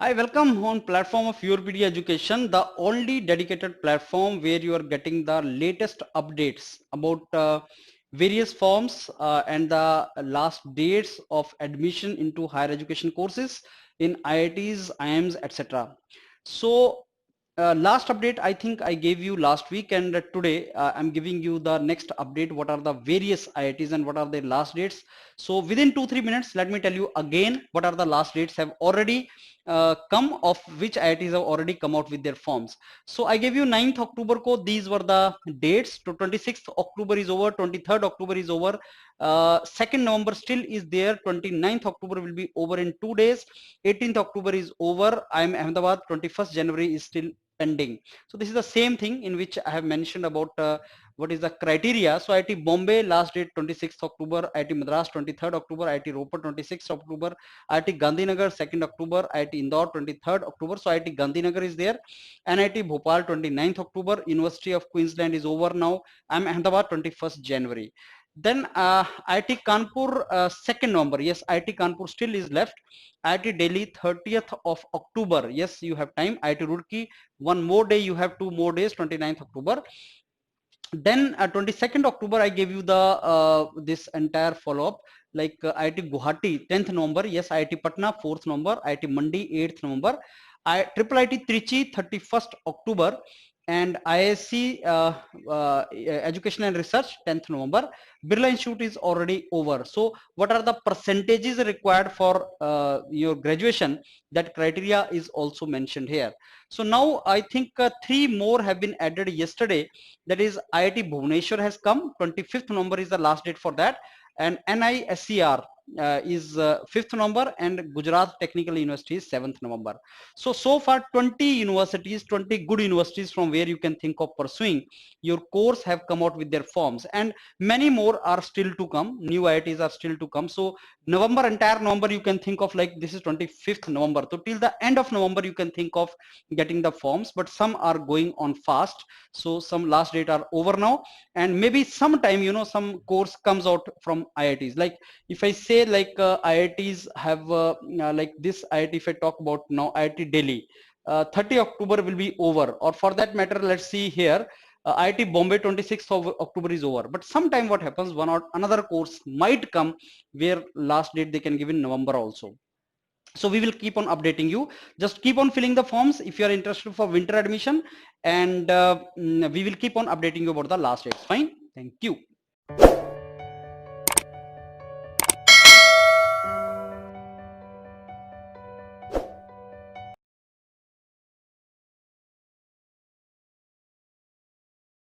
Hi, welcome on platform of YourPD Education, the only dedicated platform where you are getting the latest updates about various forms and the last dates of admission into higher education courses in IITs, IIMs, etc. So last update I think I gave you last week, and today I'm giving you the next update. What are the various IITs and what are their last dates? So within 2-3 minutes, let me tell you again what are the last dates have already come, of which IITs have already come out with their forms. So I gave you 9th October ko, these were the dates. To 26th October is over, 23rd October is over, 2nd November still is there, 29th October will be over in 2 days, 18th October is over, I am Ahmedabad, 21st January is still pending. So this is the same thing in which I have mentioned about what is the criteria. So IIT Bombay last date 26th October, IIT Madras 23rd October, IIT Ropar 26th October, IIT Gandhinagar 2nd October, IIT Indore 23rd October. So IIT Gandhinagar is there. NIT Bhopal 29th October, University of Queensland is over now. I'm Ahmedabad 21st January. Then IIT Kanpur 2nd November. Yes, IIT Kanpur still is left. IIT Delhi 30th of October. Yes, you have time. IIT Roorkee, one more day, you have 2 more days, 29th October. Then 22nd October I gave you the this entire follow-up, like IIT Guwahati 10th November. Yes, IIT Patna 4th November, IIT Mandi 8th November, Triple IT Trichy 31st October, and ISC Education and Research 10th November. Birla Institute is already over. So what are the percentages required for your graduation? That criteria is also mentioned here. So now I think 3 more have been added yesterday. That is IIT Bhubaneswar has come, 25th November is the last date for that, and NISCR is 5th November, and Gujarat Technical University is 7th November. So far 20 universities, 20 good universities from where you can think of pursuing your course have come out with their forms, and many more are still to come. New IITs are still to come. So November, entire November you can think of, like this is 25th November. So till the end of November you can think of getting the forms, but some are going on fast. So some last date are over now, and maybe sometime some course comes out from IITs. Like if I say, like IITs have like this IIT, if I talk about now, IIT Delhi 30 October will be over, or for that matter, let's see here, IIT Bombay 26th of October is over. But sometime what happens, one or another course might come where last date they can give in November also. So we will keep on updating you. Just keep on filling the forms if you are interested for winter admission, and we will keep on updating you about the last dates. Fine, thank you.